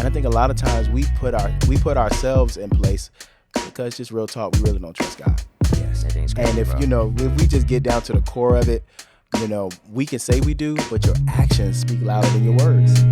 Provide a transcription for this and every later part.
And I think a lot of times we put ourselves in place because, just real talk, we really don't trust God. Yes, that thing's crazy, And if bro. if we just get down to the core of it, we can say we do, but your actions speak louder than your words.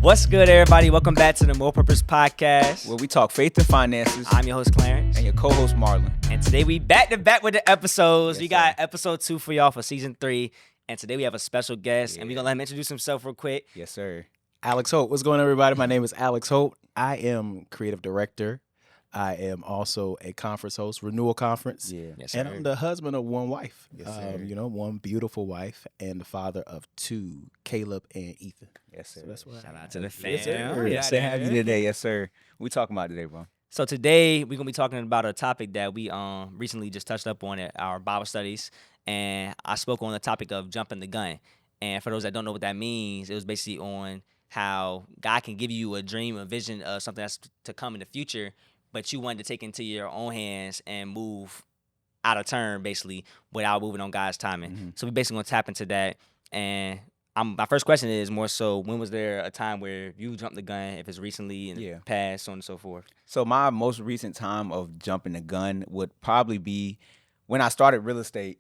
What's good, everybody? Welcome back to the More Purpose Podcast. Where we talk faith and finances. I'm your host, Clarence. And your co-host, Marlon. And today we back to back with the episodes. Yes, we got sir. episode 2 for y'all for season 3. And today we have a special guest. And we're going to let him introduce himself real quick. Yes, sir. Alex Holt. What's going on, everybody? My name is Alex Holt. I am creative director. I am also a conference host, Renewal Conference. Yeah. Yes, And sir. I'm the husband of one wife. Yes, sir. One beautiful wife and the father of 2, Caleb and Ethan. Yes, sir. So that's what Shout out to the fam. Yes, sir. Yes, sir. Have you today. Yes, sir. We talking about today, bro. So today we're going to be talking about a topic that we recently just touched up on at our Bible studies. And I spoke on the topic of jumping the gun. And for those that don't know what that means, it was basically on how God can give you a dream, a vision of something that's to come in the future, but you wanted to take into your own hands and move out of turn, basically, without moving on God's timing. Mm-hmm. So we're basically going to tap into that. And my first question is more so, when was there a time where you jumped the gun, if it's recently in the past, so on and so forth? So my most recent time of jumping the gun would probably be when I started real estate.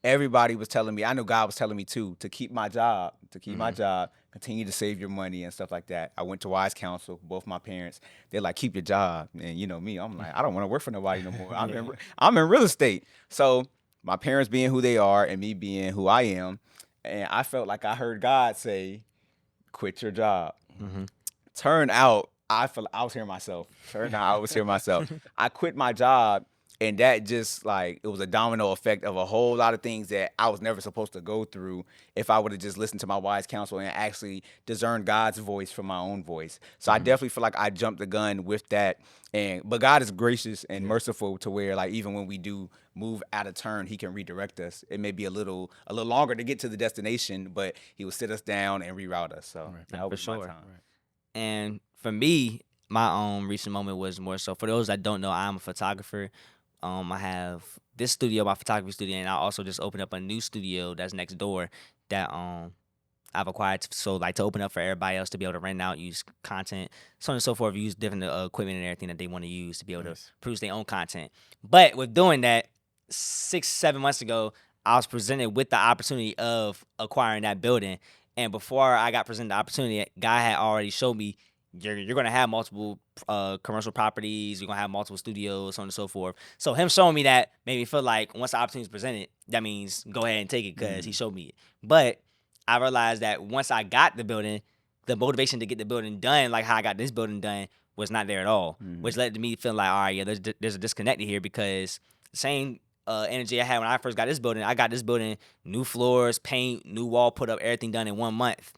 Everybody was telling me, I know God was telling me too, to keep my job, continue to save your money and stuff like that. I went to wise counsel, both my parents. They're like, keep your job. And you know me, I'm like, I don't want to work for nobody no more. I'm in real estate. So my parents being who they are and me being who I am, and I felt like I heard God say, quit your job. Mm-hmm. Turned out, I was hearing myself. I quit my job. And that just it was a domino effect of a whole lot of things that I was never supposed to go through if I would have just listened to my wise counsel and actually discerned God's voice from my own voice. So I definitely feel like I jumped the gun with that. But God is gracious and merciful to where even when we do move out of turn, He can redirect us. It may be a little longer to get to the destination, but He will sit us down and reroute us. So that was for my sure. time. And for me, my recent moment was more so, for those that don't know, I'm a photographer. I have this studio, my photography studio, and I also just opened up a new studio that's next door that I've acquired. So to open up for everybody else to be able to rent out, use content, so on and so forth, use different equipment and everything that they want to use to be able to produce their own content. But with doing that, 6-7 months ago, I was presented with the opportunity of acquiring that building. And before I got presented the opportunity, God had already showed me, you're going to have multiple commercial properties, you're going to have multiple studios, so on and so forth. So him showing me that made me feel like once the opportunity is presented, that means go ahead and take it because he showed me it. But I realized that once I got the building, the motivation to get the building done, like how I got this building done, was not there at all, which led to me feeling like, all right, there's a disconnect here, because the same energy I had when I first got this building, I got this building, new floors, paint, new wall put up, everything done in 1 month.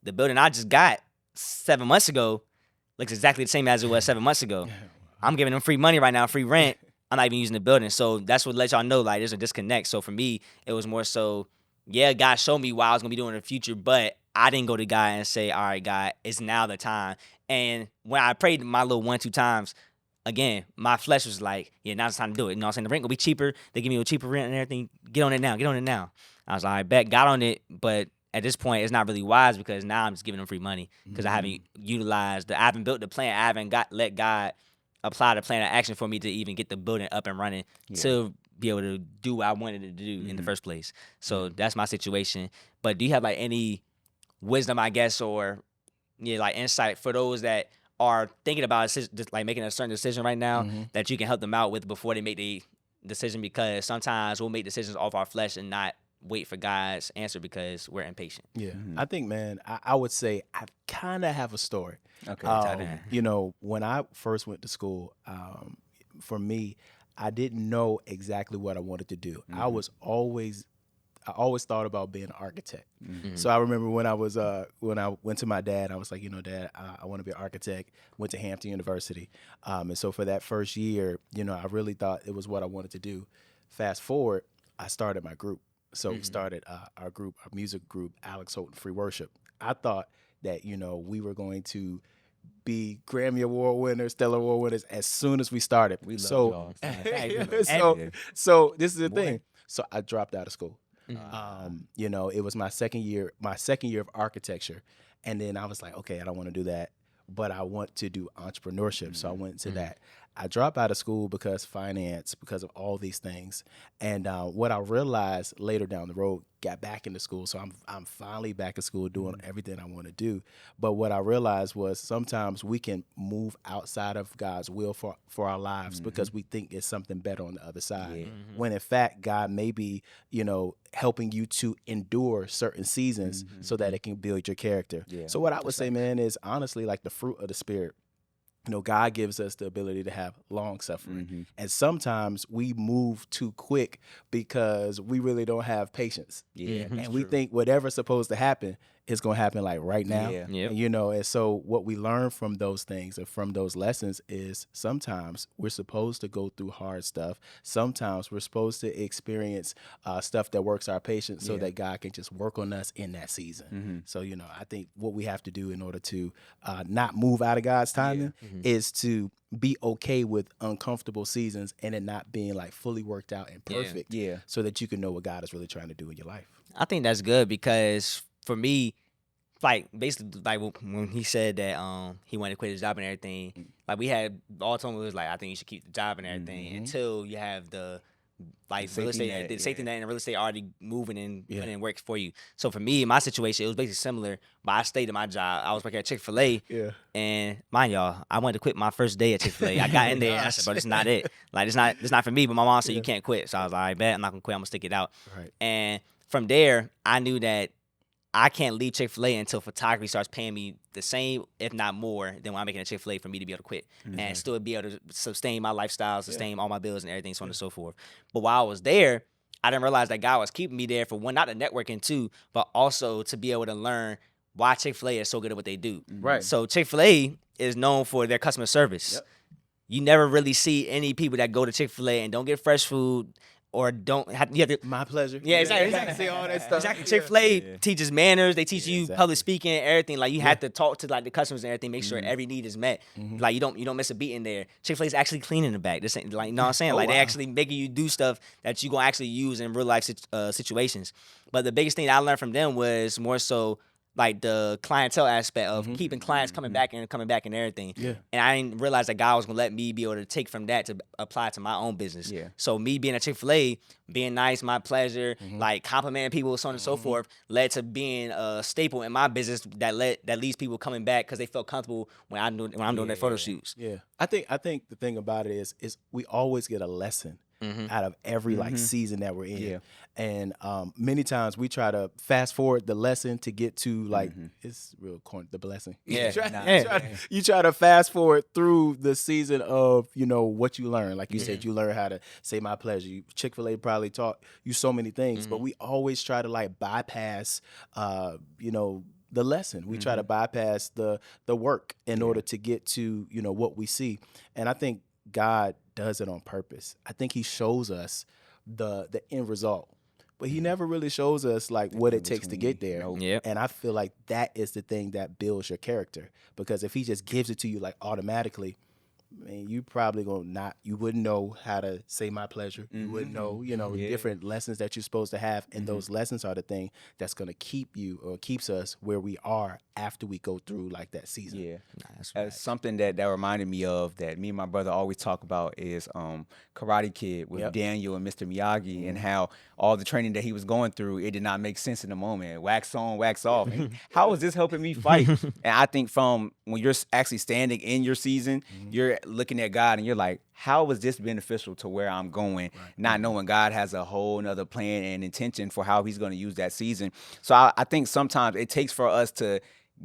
The building I just got 7 months ago looks exactly the same as it was 7 months ago. I'm giving them free money right now, free rent. I'm not even using the building. So that's what let y'all know, there's a disconnect. So for me, it was more so, God showed me what I was going to be doing in the future, but I didn't go to God and say, all right, God, it's now the time. And when I prayed my little 1-2 times, again, my flesh was like, now's the time to do it. You know what I'm saying? The rent going to be cheaper. They give me a cheaper rent and everything. Get on it now. I was like, I bet, got on it, but at this point, it's not really wise, because now I'm just giving them free money because I haven't utilized I haven't built the plan. I haven't let God apply the plan of action for me to even get the building up and running to be able to do what I wanted it to do in the first place. So that's my situation. But do you have any wisdom, I guess, or insight for those that are thinking about making a certain decision right now that you can help them out with before they make the decision? Because sometimes we'll make decisions off our flesh and not wait for God's answer because we're impatient. Yeah. I think, man, I would say I kind of have a story. Okay. When I first went to school, for me, I didn't know exactly what I wanted to do. I always thought about being an architect. So I remember when I went to my dad, I was like, Dad, I want to be an architect. Went to Hampton University. And so for that first year, I really thought it was what I wanted to do. Fast forward, I started my group. So we started our music group, Alex Holt and Free Worship. I thought that, we were going to be Grammy Award winners, Stellar Award winners as soon as we started. We love y'all. So this is the thing. So I dropped out of school. You know, it was my second year of architecture, and then I was like, okay, I don't want to do that, but I want to do entrepreneurship. So I went into that. I dropped out of school because finance, because of all these things. And what I realized later down the road, got back into school. So I'm finally back in school doing everything I want to do. But what I realized was sometimes we can move outside of God's will for our lives because we think it's something better on the other side. When in fact, God may be, you know, helping you to endure certain seasons so that it can build your character. So what I would say, man, is honestly like the fruit of the Spirit. You know, God gives us the ability to have long suffering. And sometimes we move too quick because we really don't have patience. And we think whatever's supposed to happen is going to happen like right now. And, you know, and so what we learn from those things and from those lessons is sometimes we're supposed to go through hard stuff. Sometimes we're supposed to experience stuff that works our patience so that God can just work on us in that season. So, you know, I think what we have to do in order to not move out of God's timing is to be okay with uncomfortable seasons and it not being like fully worked out and perfect so that you can know what God is really trying to do in your life. I think that's good because for me, like basically like when he said that he wanted to quit his job and everything, like we had all told me it was like I think you should keep the job and everything until you have the like real estate, the safety net and real estate already moving and works for you. So for me, in my situation, it was basically similar, but I stayed at my job. I was working at Chick-fil-A, and mind y'all, I wanted to quit my first day at Chick-fil-A. I got in there and I said, bro, this is not it. Like it's not for me. But my mom said you can't quit, so I was like, I bet I'm not gonna quit. I'm gonna stick it out. And from there, I knew that I can't leave Chick-fil-A until photography starts paying me the same, if not more, than what I'm making at Chick-fil-A for me to be able to quit and still be able to sustain my lifestyle, sustain all my bills and everything, so on and so forth. But while I was there, I didn't realize that God was keeping me there for one, not the networking too, but also to be able to learn why Chick-fil-A is so good at what they do. So Chick-fil-A is known for their customer service. You never really see any people that go to Chick-fil-A and don't get fresh food or don't have, you have to, My pleasure. Yeah, exactly. See all that stuff. Exactly. Chick-fil-A teaches manners. They teach you public speaking and everything. Like you have to talk to like the customers and everything, make sure every need is met. Like you don't miss a beat in there. Chick-fil-A is actually cleaning the back. This ain't like, you know what I'm saying? Like they actually making you do stuff that you gonna actually use in real life situations. But the biggest thing that I learned from them was more so like the clientele aspect of keeping clients coming back and everything. And I didn't realize that God was gonna let me be able to take from that to apply to my own business. So me being at Chick-fil-A, being nice, my pleasure, like complimenting people, so on and so forth, led to being a staple in my business that leads people coming back because they felt comfortable when I'm doing their photo shoots. I think the thing about it is we always get a lesson out of every like season that we're in. And many times we try to fast forward the lesson to get to like it's real corny, the blessing. You try to fast forward through the season of, you know, what you learn. Like you said, you learn how to say my pleasure. Chick-fil-A probably taught you so many things, but we always try to like bypass you know, the lesson. We try to bypass the work in order to get to, you know, what we see. And I think God does it on purpose. I think he shows us the end result, but he never really shows us like what it takes to get there. And I feel like that is the thing that builds your character, because if he just gives it to you like automatically, I mean, you probably you wouldn't know how to say my pleasure. You wouldn't know, you know, different lessons that you're supposed to have. And those lessons are the thing that's going to keep you or keeps us where we are after we go through like that season. Something that reminded me of that me and my brother always talk about is Karate Kid with Daniel and Mr. Miyagi and how all the training that he was going through, it did not make sense in the moment. Wax on, wax off. How is this helping me fight? And I think from when you're actually standing in your season, you're looking at God and you're like, how is this beneficial to where I'm going? Not knowing God has a whole nother plan and intention for how he's going to use that season. So I think sometimes it takes for us to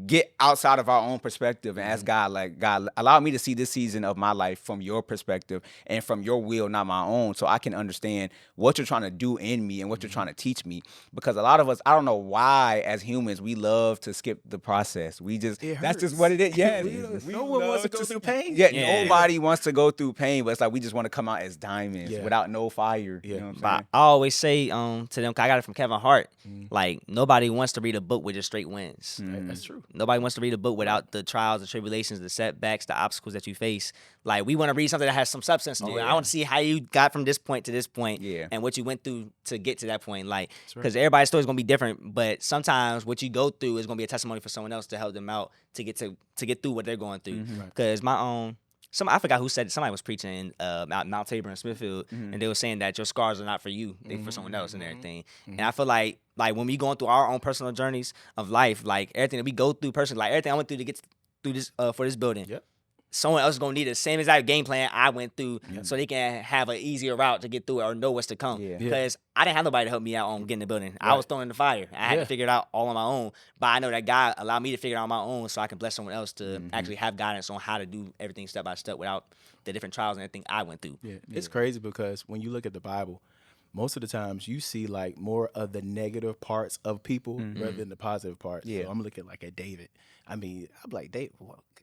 get outside of our own perspective and ask God, like, God, allow me to see this season of my life from your perspective and from your will, not my own, so I can understand what you're trying to do in me and what you're trying to teach me. Because a lot of us, I don't know why as humans, we love to skip the process. We just, that's just what it is. Yeah. No one wants to go through pain. Nobody wants to go through pain, but it's like we just want to come out as diamonds without no fire. You know what I'm saying? I always say to them, I got it from Kevin Hart, like, nobody wants to read a book with just straight wins. That's true. true. Nobody wants to read a book without the trials, the tribulations, the setbacks, the obstacles that you face. Like, we want to read something that has some substance to it. I want to see how you got from this point to this point and what you went through to get to that point. Like, because everybody's story is going to be different, but sometimes what you go through is going to be a testimony for someone else to help them out to get through what they're going through. Because my own... I forgot who said it. Somebody was preaching in Mount Tabor in Smithfield, and they were saying that your scars are not for you, they're for someone else and everything. And I feel like when we going through our own personal journeys of life, like everything that we go through personally, like everything I went through to get through this for this building, someone else is gonna need the same exact game plan I went through, so they can have an easier route to get through it or know what's to come. Because I didn't have nobody to help me out on getting the building. I was thrown in the fire. I had to figure it out all on my own. But I know that God allowed me to figure it out on my own, so I can bless someone else to actually have guidance on how to do everything step by step without the different trials and everything I went through. It's crazy because when you look at the Bible, most of the times you see like more of the negative parts of people rather than the positive parts. So I'm looking like at David. I mean, I'm like, David,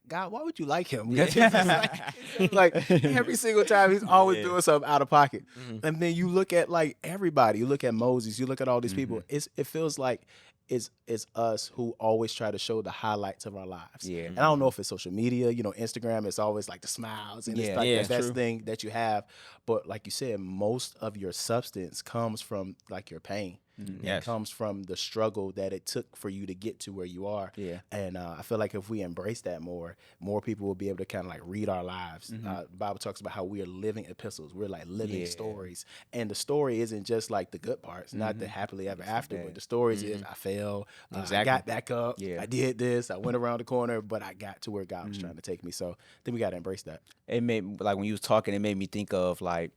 God, why would you like him? It's like every single time he's always doing something out of pocket. And then you look at like everybody. You look at Moses. You look at all these people. It feels like it's us who always try to show the highlights of our lives. And I don't know if it's social media. You know, Instagram, it's always like the smiles and it's like the best thing that you have. But like you said, most of your substance comes from like your pain. It comes from the struggle that it took for you to get to where you are. And I feel like if we embrace that more people will be able to kind of like read our lives. The Bible talks about how we are living epistles. We're like living stories. And the story isn't just like the good parts, not the happily ever after, but the stories is I fell, I got back up, I did this, I went around the corner, but I got to where God was trying to take me. So I think we got to embrace that. It made, like when you was talking, it made me think of like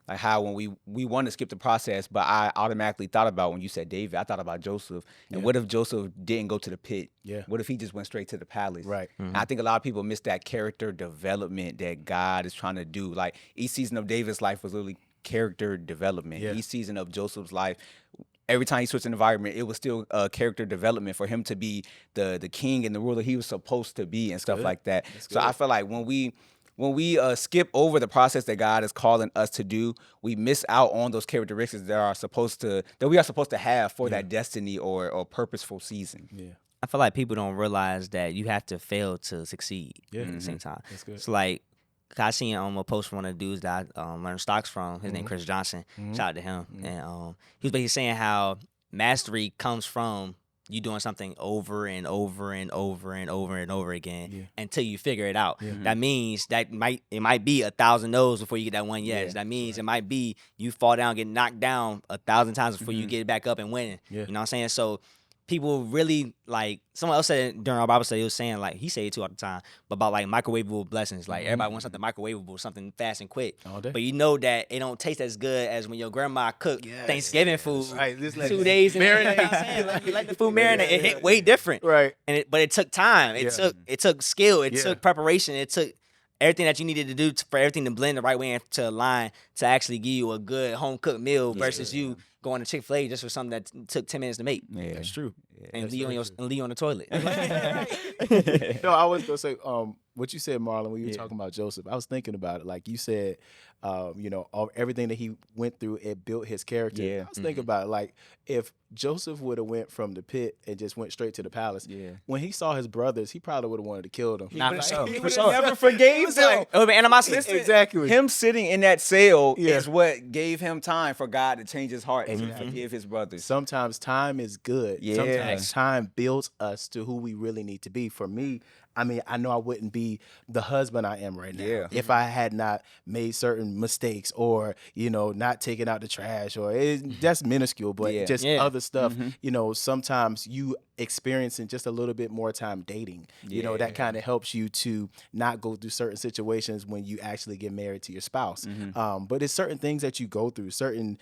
how when we want to skip the process, but I automatically thought about when you said David, I thought about Joseph. And what if Joseph didn't go to the pit? What if he just went straight to the palace? Right. I think a lot of people miss that character development that God is trying to do. Like each season of David's life was literally character development. Each season of Joseph's life, every time he switched an environment, it was still character development for him to be the king and the ruler he was supposed to be and stuff like that. So I feel like when we skip over the process that God is calling us to do, we miss out on those characteristics that we are supposed to have for that destiny or purposeful season. I feel like people don't realize that you have to fail to succeed at the same time. That's good. It's like, I seen a post from one of the dudes that I learned stocks from. His name Chris Johnson. Shout out to him. And he was basically saying how mastery comes from you doing something over and over and over and over and over again until you figure it out. That means that it might be 1,000 no's before you get that one yes. That means it might be you fall down, get knocked down 1,000 times before you get it back up and win. You know what I'm saying? So people really, like, someone else said it during our Bible study, he was saying, like, he said it too all the time, but about, like, microwavable blessings. Like, everybody wants something microwavable, something fast and quick. All day. But you know that it don't taste as good as when your grandma cooked Thanksgiving food Right. Just like 2 days. marinate. You let the food marinate. It hit way different. Right. But it took time. It took skill. It took preparation. It took everything that you needed to do for everything to blend the right way and to align to actually give you a good home cooked meal versus you going to Chick-fil-A just for something that took 10 minutes to make. Yeah, that's true. And leave on the toilet. No, I was gonna say, what you said, Marlon, when you were talking about Joseph, I was thinking about it. Like you said, everything that he went through, it built his character. I was thinking about it, like if Joseph would have went from the pit and just went straight to the palace, when he saw his brothers, he probably would have wanted to kill them. Nah, for sure. He never forgave them. It would have been animosity. Exactly. Him sitting in that cell is what gave him time for God to change his heart and to forgive his brothers. Sometimes time is good. Sometimes time builds us to who we really need to be. For me, I mean, I know I wouldn't be the husband I am right now if I had not made certain mistakes or, not taking out the trash or that's minuscule, but just other stuff, sometimes you experiencing just a little bit more time dating, that kind of helps you to not go through certain situations when you actually get married to your spouse. But it's certain things that you go through, certain,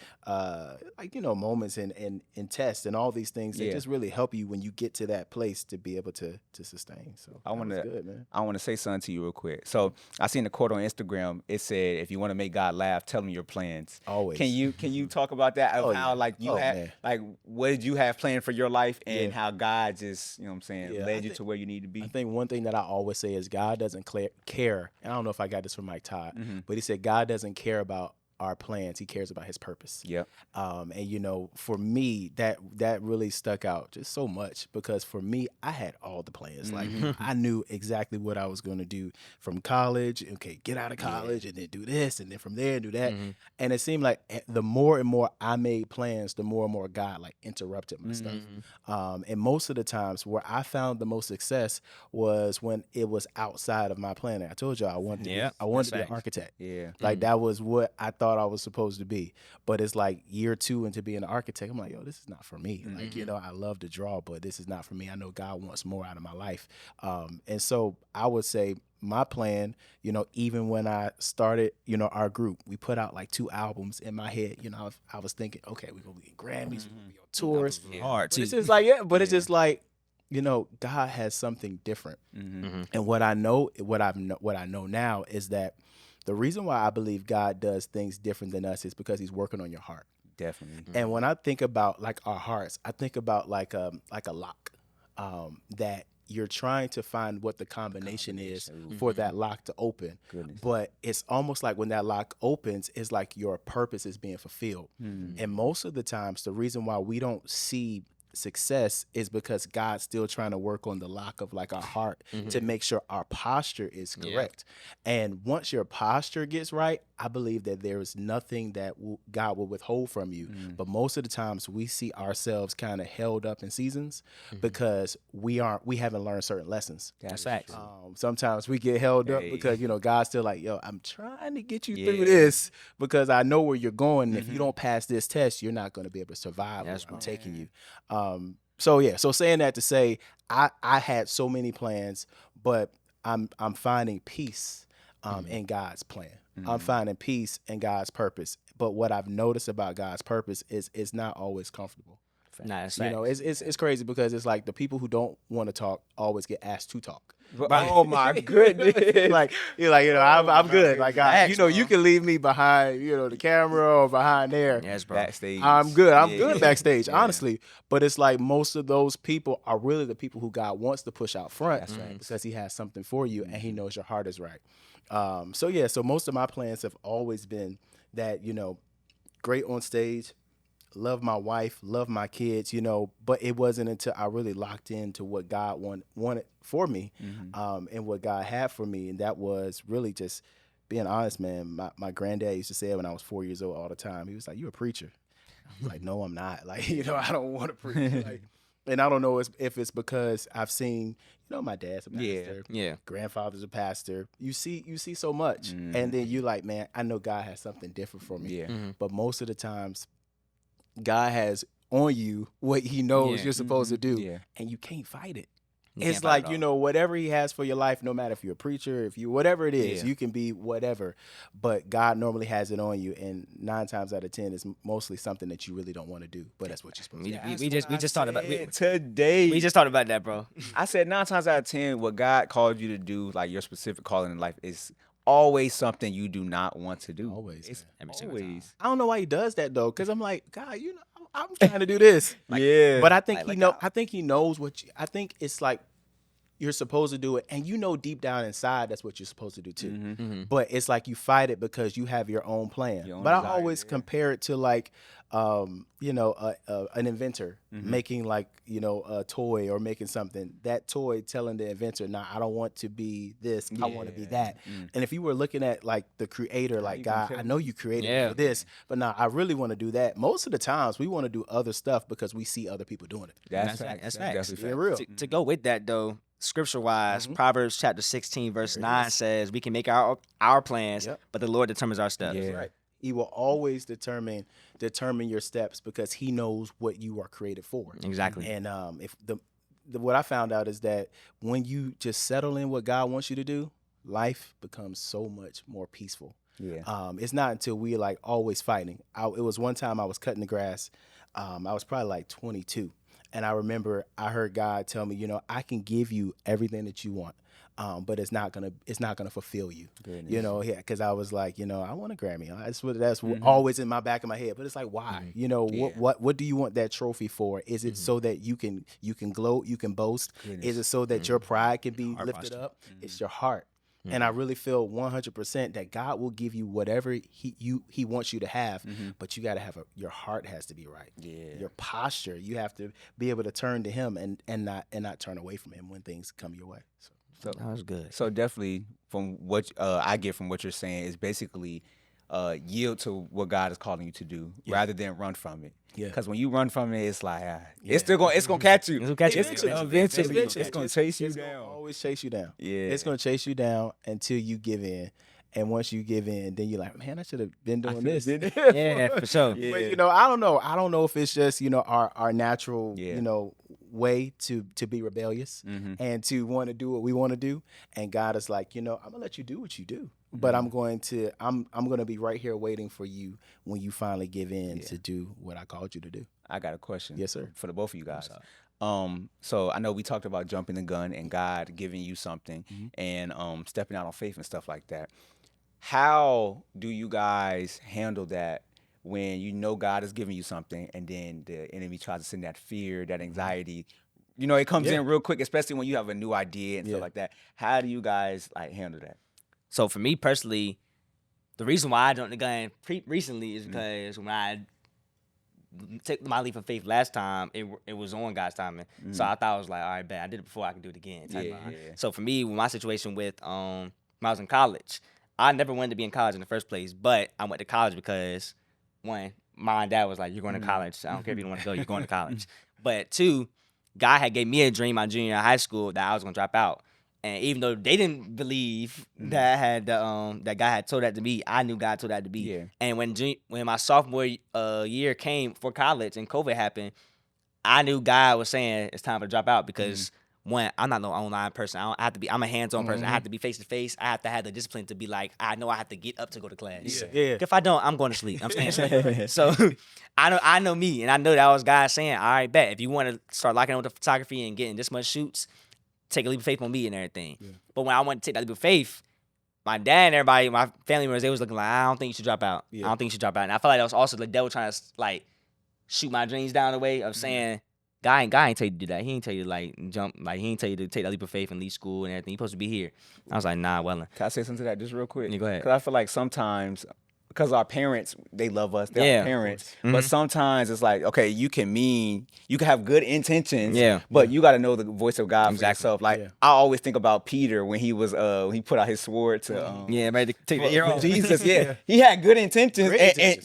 moments and tests and all these things that just really help you when you get to that place to be able to sustain. So I want to say something to you real quick. So I seen a quote on Instagram. It said, "If you want to make God laugh, tell him your plans." Always. Can you talk about that? How what did you have planned for your life and how God just led you to where you need to be? I think one thing that I always say is God doesn't care. And I don't know if I got this from Mike Todd, but he said God doesn't care about our plans. He cares about his purpose. Yep. And you know, for me, that really stuck out just so much because for me, I had all the plans. Like I knew exactly what I was going to do from college. Okay, get out of college and then do this, and then from there do that. And it seemed like the more and more I made plans, the more and more God like interrupted my stuff. And most of the times, where I found the most success was when it was outside of my planning. I told you I wanted to be, I wanted to be an architect. Yeah. Like that was what I thought I was supposed to be. But it's like year 2 into being an architect, I'm like, yo, this is not for me. Like, you know, I love to draw, but this is not for me. I know God wants more out of my life. And so I would say my plan, you know, even when I started, you know, our group, we put out like 2 albums in my head. You know, I was thinking, okay, we're going to be in Grammys, we're going to be on tours. Hard But too. it's just like, it's just like, you know, God has something different. And what I know, what I know now is that the reason why I believe God does things different than us is because he's working on your heart. Definitely. And when I think about like our hearts, I think about like a lock that you're trying to find what the combination is for that lock to open. But it's almost like when that lock opens, it's like your purpose is being fulfilled. And most of the times, the reason why we don't see success is because God's still trying to work on the lock of like our heart to make sure our posture is correct. And once your posture gets right, I believe that there is nothing that God will withhold from you. But most of the times we see ourselves kind of held up in seasons because we haven't learned certain lessons. That's facts. Sometimes we get held up because, you know, God's still like, yo, I'm trying to get you through this because I know where you're going. And if you don't pass this test, you're not going to be able to survive where I'm taking you. So saying that to say, I had so many plans, but I'm finding peace in God's plan. I'm finding peace in God's purpose. But what I've noticed about God's purpose is it's not always comfortable. Nah, that's You know, it's crazy because it's like the people who don't want to talk always get asked to talk. Oh my goodness! like you're like, you know, I'm good. Like you know, you can leave me behind, you know, the camera or behind there. Yes, bro. Backstage. I'm good. I'm good backstage, honestly. But it's like most of those people are really the people who God wants to push out front because he has something for you and he knows your heart is right. So most of my plans have always been that, you know, great on stage, love my wife, love my kids, you know, but it wasn't until I really locked into what God wanted for me and what God had for me. And that was really just being honest, man. My granddad used to say it when I was 4 years old all the time. He was like, "You a preacher?" I was like, "No, I'm not." Like, you know, I don't want to preach. Like, and I don't know if it's because I've seen, you know, my dad's a pastor, grandfather's a pastor. You see so much, and then you like, man, I know God has something different for me. But most of the times, God has on you what he knows you're supposed to do, and you can't fight it. It's like, you know, whatever he has for your life, no matter if you're a preacher, if you, whatever it is, you can be whatever, but God normally has it on you. And 9 times out of 10 is mostly something that you really don't want to do, but that's what you're supposed to do. We just talked about today. We just talked about that, bro. I said 9 times out of 10, what God called you to do, like your specific calling in life, is always something you do not want to do. Always. It's Every single time. always. I don't know why he does that though, because I'm like, God, you know, I'm trying to do this. Like, Yeah. But I think I think he knows I think it's like you're supposed to do it, and you know deep down inside that's what you're supposed to do too. But it's like you fight it because you have your own plan. But I always compare it to like, you know, an inventor making like, you know, a toy or making something. That toy telling the inventor, "Nah, I don't want to be this. I want to be that." And if you were looking at like the creator, like, God, I know you created me for this, but nah, I really want to do that. Most of the times we want to do other stuff because we see other people doing it. That's facts. definitely Being real. To go with that though, scripture wise, Proverbs chapter 16 verse 9 says we can make our plans, but the Lord determines our steps. That's right. He will always determine your steps because he knows what you are created for. Exactly. And if what I found out is that when you just settle in what God wants you to do, life becomes so much more peaceful. It's not until we like always fighting. It was one time I was cutting the grass. I was probably like 22. And I remember I heard God tell me, you know, I can give you everything that you want, but it's not gonna fulfill you. Goodness. You know, because I was like, you know, I want a Grammy. That's always in my back of my head. But it's like, why? You know, what do you want that trophy for? Is it so that you can gloat, you can boast? Is it so that your pride can be lifted up? It's your heart. And I really feel 100% that God will give you whatever he wants you to have, but you got to have your heart has to be right. Yeah. Your posture, you have to be able to turn to him and not turn away from him when things come your way. So That was good. So definitely, from what I get from what you're saying, is basically yield to what God is calling you to do, rather than run from it. Yeah. Because when you run from it, it's like it's gonna catch you. It's gonna catch you. Eventually, it's gonna chase you It's down. gonna always chase you down. Yeah. It's gonna chase you down until you give in. And once you give in, then you're like, man, I should have been doing this. Yeah, for sure. Yeah. But I don't know. I don't know if it's just our natural way to be rebellious and to want to do what we want to do. And God is like, I'm gonna let you do what you do, but I'm going to be right here waiting for you when you finally give in to do what I called you to do. I got a question. Yes, sir. For the both of you guys. So I know we talked about jumping the gun and God giving you something and stepping out on faith and stuff like that. How do you guys handle that when God is giving you something and then the enemy tries to send that fear, that anxiety? It comes in real quick, especially when you have a new idea and stuff like that. How do you guys handle that? So for me personally, the reason why I jumped the gun recently is because when I took my leap of faith last time, it was on God's timing. So I thought I was like, all right, bet I did it before, I can do it again. So for me, with my situation with when I was in college, I never wanted to be in college in the first place, but I went to college because one, my dad was like, you're going to college. I don't care if you don't want to go, you're going to college. But two, God had gave me a dream my junior year of high school that I was going to drop out. And even though they didn't believe that I had that God had told that to me, I knew God told that to me. Yeah. And when my sophomore year came for college and COVID happened, I knew God was saying it's time to drop out because one, I'm not no online person. I'm a hands-on person. I have to be face to face. I have to have the discipline to be like, I know I have to get up to go to class. Yeah. If I don't, I'm going to sleep. I'm staying asleep. So I know me, and I know that was God saying, all right, bet if you want to start locking in with the photography and getting this much shoots, take a leap of faith on me and everything. Yeah. But when I went to take that leap of faith, my dad and everybody, my family members, they was looking like, I don't think you should drop out. I don't think you should drop out. And I felt like that was also the devil trying to shoot my dreams down the way of saying, God ain't tell you to do that. He ain't tell you to jump. He ain't tell you to take that leap of faith and leave school and everything. You're supposed to be here. I was like, nah, well. Can I say something to that just real quick? Yeah, go ahead. Because I feel like sometimes, because our parents, they love us. They're our parents. But sometimes it's like, okay, you can have good intentions. But you got to know the voice of God for yourself. I always think about Peter when he was when he put out his sword to ready to take the ear off. Jesus. He had good intentions.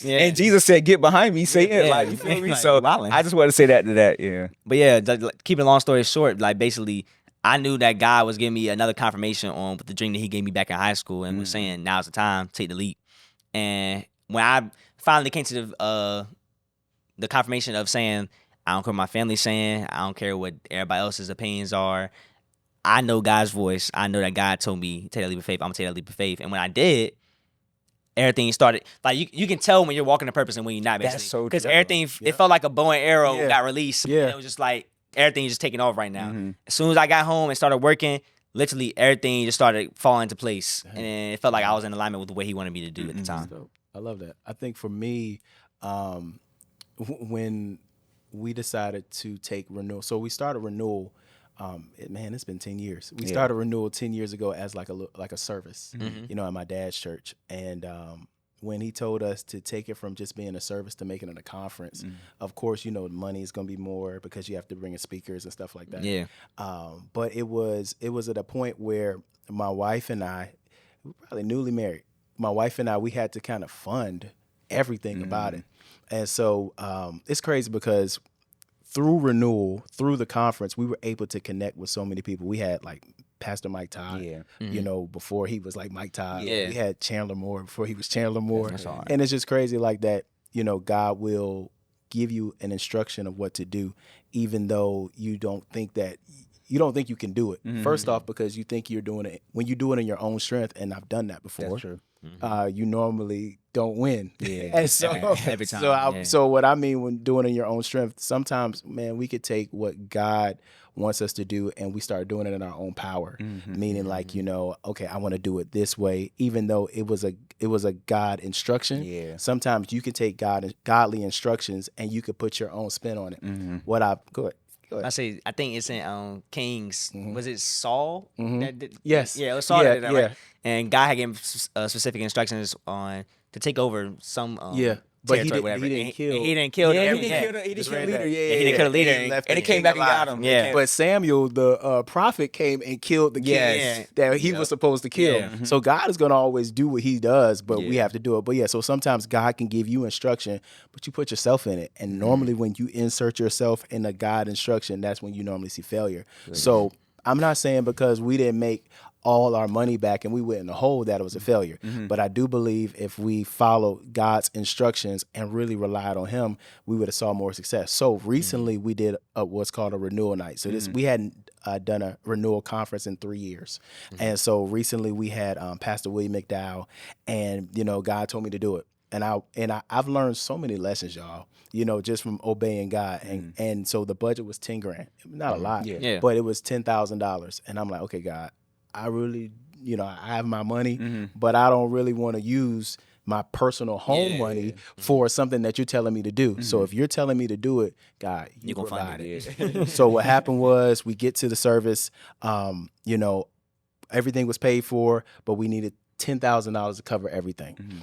And Jesus said, "Get behind me, Satan." You feel me? So I just want to say that to that. Yeah. But yeah, keeping a long story short, basically, I knew that God was giving me another confirmation on the dream that He gave me back in high school, and was saying, "Now's the time, take the leap." And when I finally came to the confirmation of saying, I don't care what my family's saying, I don't care what everybody else's opinions are, I know God's voice. I know that God told me, take that leap of faith, I'm going to take that leap of faith. And when I did, everything started, you can tell when you're walking in purpose and when you're not, basically. That's so true. Because everything, it felt like a bow and arrow got released. And it was just like, everything is just taking off right now. As soon as I got home and started working, literally everything just started falling into place, and it felt like I was in alignment with the way He wanted me to do at the time. I love that. I think for me, when we decided to take renewal, so we started renewal. It's been 10 years. We started renewal 10 years ago as like a service, at my dad's church, and when he told us to take it from just being a service to making it a conference, of course, the money is going to be more because you have to bring in speakers and stuff like that. Yeah. But it was at a point where my wife and I, we were probably newly married. My wife and I, we had to kind of fund everything about it. And so it's crazy because through renewal, through the conference, we were able to connect with so many people. We had Pastor Mike Todd, before he was like Mike Todd. Yeah. We had Chandler Moore before he was Chandler Moore. That's hard. And it's just crazy like that, God will give you an instruction of what to do, even though you don't think you can do it. First off, because you think you're doing it, when you do it in your own strength, and I've done that before. That's true. You normally don't win. Yeah. And so every time. So what I mean when doing it in your own strength, sometimes, man, we could take what God wants us to do and we start doing it in our own power. Meaning okay, I want to do it this way, even though it was a God instruction. Yeah. Sometimes you can take godly instructions and you could put your own spin on it. Go ahead. Go ahead. I say, I think it's in Kings. Was it Saul? That did, Yes. Yeah, it was Saul Yeah, that did that, yeah. right? And God had given him specific instructions on to take over some But he territory, didn't. whatever. He didn't And kill. he didn't kill. Yeah, the- he didn't kill the he Just didn't kill read the leader. that. Yeah, he didn't kill the leader. and it came back and got him. Yeah. But Samuel, the prophet, came and killed the Yes. king that he was supposed to kill. Yeah. So God is going to always do what he does, but we Yeah. have to do it. But yeah, so sometimes God can give you instruction, but you put yourself in it. And normally when you insert yourself in a God instruction, that's when you normally see failure. So I'm not saying because we didn't make all our money back and we went in the hole that it was a failure. But I do believe if we follow God's instructions and really relied on him, we would have saw more success. So recently we did what's called a renewal night. So this we hadn't done a renewal conference in 3 years. And so recently we had Pastor William McDowell, and God told me to do it. And I've learned so many lessons, y'all, just from obeying God. And so the budget was 10 grand, not a lot, Yeah. but it was $10,000. And I'm like, okay, God, I really, I have my money, but I don't really want to use my personal home money for something that you're telling me to do. So if you're telling me to do it, God, you gonna provide fund it. So what happened was we get to the service, everything was paid for, but we needed $10,000 to cover everything.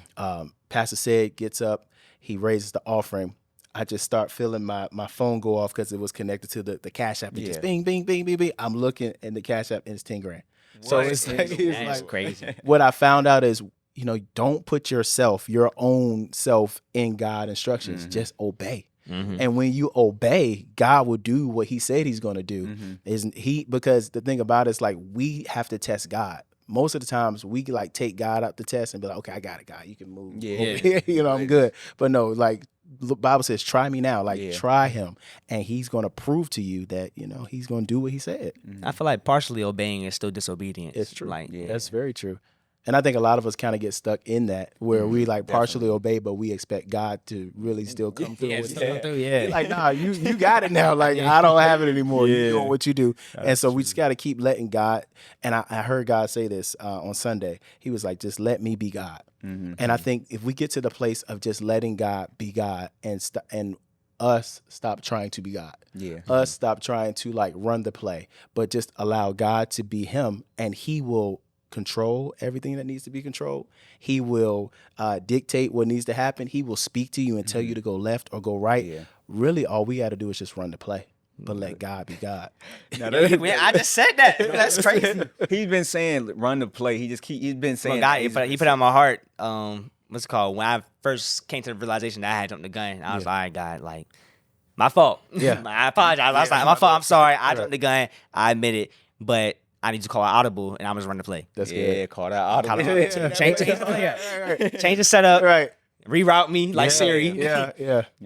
Pastor Sid gets up, he raises the offering. I just start feeling my phone go off because it was connected to the Cash App. It just bing, bing, bing, bing, bing. I'm looking in the Cash App and it's 10 grand. So it's That's like crazy. what I found out is, don't put your own self in God instructions. Just obey. And when you obey, God will do what he said he's going to do. Isn't he? Because the thing about it is like, we have to test God. Most of the times we like take God out the test and be like, okay, I got it, God. You can move over here. I'm good. But no, like the Bible says, try me now. Like try him. And he's going to prove to you that, he's going to do what he said. I feel like partially obeying is still disobedience. It's true. Like, That's very true. And I think a lot of us kind of get stuck in that where we like partially obey, but we expect God to really still come through. yeah. Like, nah, you got it now. Like, I don't have it anymore. You doing what you do. And so we just got to keep letting God. And I heard God say this on Sunday. He was like, just let me be God. And I think if we get to the place of just letting God be God and us stop trying to be God. Us stop trying to like run the play, but just allow God to be him, and he will control everything that needs to be controlled. He will dictate what needs to happen. He will speak to you and tell you to go left or go right. Really, all we got to do is just run the play, but let God be God. I just said that. That's crazy. He's been saying run the play. He's been saying God, he put out my heart. What's it called? When I first came to the realization that I had jumped the gun, I was like, all right, God, like, my fault. Yeah. Like, I apologize. I was like, my fault. I'm sorry. I jumped the gun. I admit it, but I need to call an audible, and I'm just run the play. That's good. call that audible. Change the setup. Right. Reroute me like Siri. Yeah.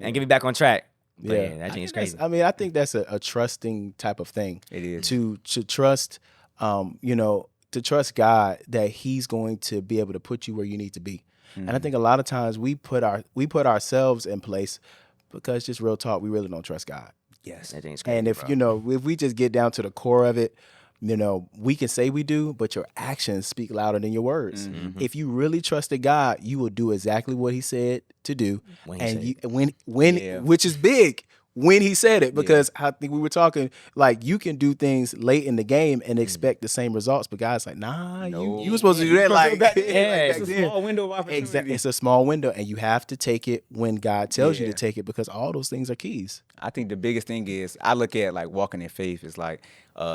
And get me back on track. But Yeah. that thing is crazy. I think that's a trusting type of thing. It is. To trust, to trust God that he's going to be able to put you where you need to be. And I think a lot of times we put ourselves in place because, just real talk, we really don't trust God. Yes. That thing's crazy. And if if we just get down to the core of it, we can say we do, but your actions speak louder than your words. If you really trusted God, you will do exactly what he said to do. Which is big when he said it, because I think we were talking like you can do things late in the game and expect the same results, but God's like, nah, you were supposed to do that like it's a small window of opportunity. Exactly. It's a small window, and you have to take it when God tells you to take it, because all those things are keys. I think the biggest thing is I look at like walking in faith. It's like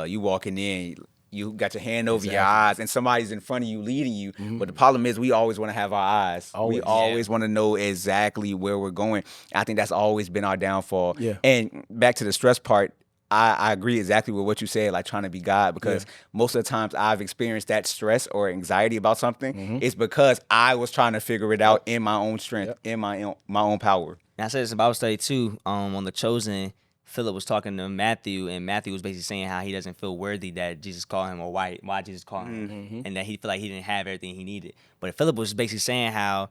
you walking in, you got your hand over your eyes, and somebody's in front of you leading you. But the problem is we always want to have our eyes. We always want to know exactly where we're going. I think that's always been our downfall. Yeah. And back to the stress part, I agree exactly with what you said, like trying to be God, because most of the times I've experienced that stress or anxiety about something. It's because I was trying to figure it out in my own strength, in my own power. And I said this in Bible study too. On The Chosen, Philip was talking to Matthew, and Matthew was basically saying how he doesn't feel worthy that Jesus called him, or why Jesus called him, and that he felt like he didn't have everything he needed. But Philip was basically saying how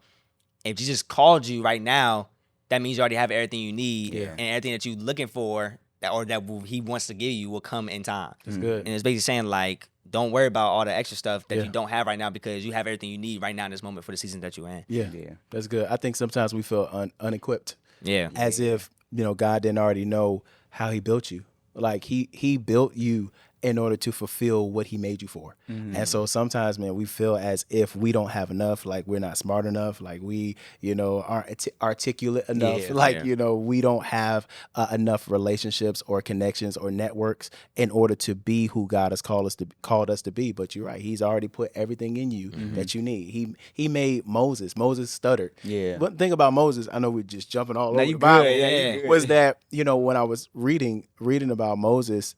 if Jesus called you right now, that means you already have everything you need, and everything that you're looking for, that he wants to give you, will come in time. That's good. And it's basically saying like, don't worry about all the extra stuff that you don't have right now, because you have everything you need right now in this moment for the season that you're in. Yeah. That's good. I think sometimes we feel unequipped. Yeah. As if, God didn't already know how he built you. Like he built you in order to fulfill what he made you for. And so sometimes, man, we feel as if we don't have enough, like we're not smart enough, like we, aren't articulate enough, like, we don't have enough relationships or connections or networks in order to be who God has called us to be. But you're right. He's already put everything in you that you need. He made Moses. Moses stuttered. Yeah. One thing about Moses, I know we're just jumping all over you the Bible, good. Yeah, you good. was that, when I was reading about Moses,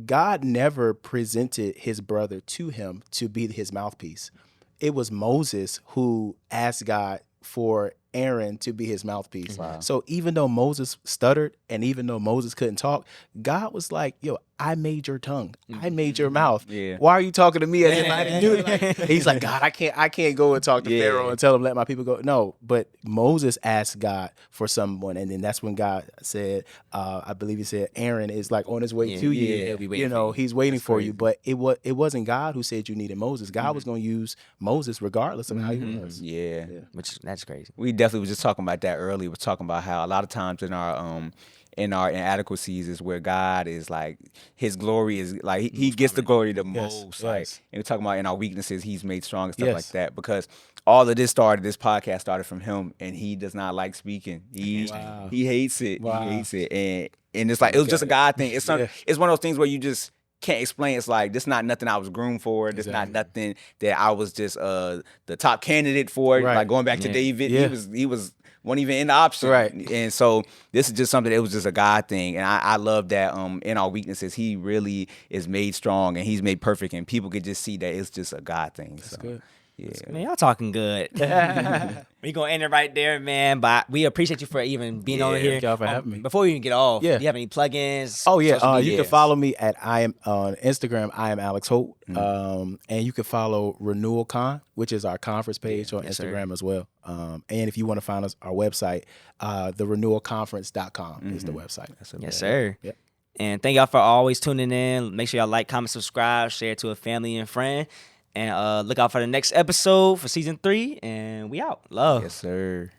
God never presented his brother to him to be his mouthpiece. It was Moses who asked God for Aaron to be his mouthpiece. Wow. So even though Moses stuttered and even though Moses couldn't talk, God was like, yo, I made your tongue. I made your mouth. Yeah. Why are you talking to me as if I didn't do it? Like, he's like, God, I can't go and talk to Pharaoh and tell him, let my people go. No, but Moses asked God for someone. And then that's when God said, I believe he said, Aaron is like on his way to you. He'll be waiting for you. He's waiting for you. But it wasn't God who said you needed Moses. God was going to use Moses regardless of how he was. Yeah. Which that's crazy. We definitely was just talking about that earlier. We're talking about how a lot of times in our inadequacies is where God is like his glory is like he gets the glory the most. Like, and we're talking about in our weaknesses, he's made strong and stuff like that. Because all of this podcast started from him, and he does not like speaking. He hates it. He hates it, and it's like it was just a God thing. It's it's one of those things where you just can't explain. It's like this not nothing I was groomed for. This not nothing that I was just the top candidate for. Right. Like going back to David, he was wasn't even in the option. Right. And so this is just something that was just a God thing. And I love that in our weaknesses, he really is made strong and he's made perfect. And people could just see that it's just a God thing. That's good. Yeah. Man, y'all talking good. We gonna end it right there, man. But we appreciate you for even being on here. Thank y'all for having me. Before we even get off, Yeah. do you have any plugins? Oh yeah, social you media? can follow me at I am on Instagram. I am Alex Holt, and you can follow Renewal Con, which is our conference page on Instagram as well. And if you want to find us, our website, therenewalconference.com is the website. Yes, sir. Yep. And thank y'all for always tuning in. Make sure y'all like, comment, subscribe, share it to a family and friend. And look out for the next episode for season 3. And we out. Love. Yes, sir.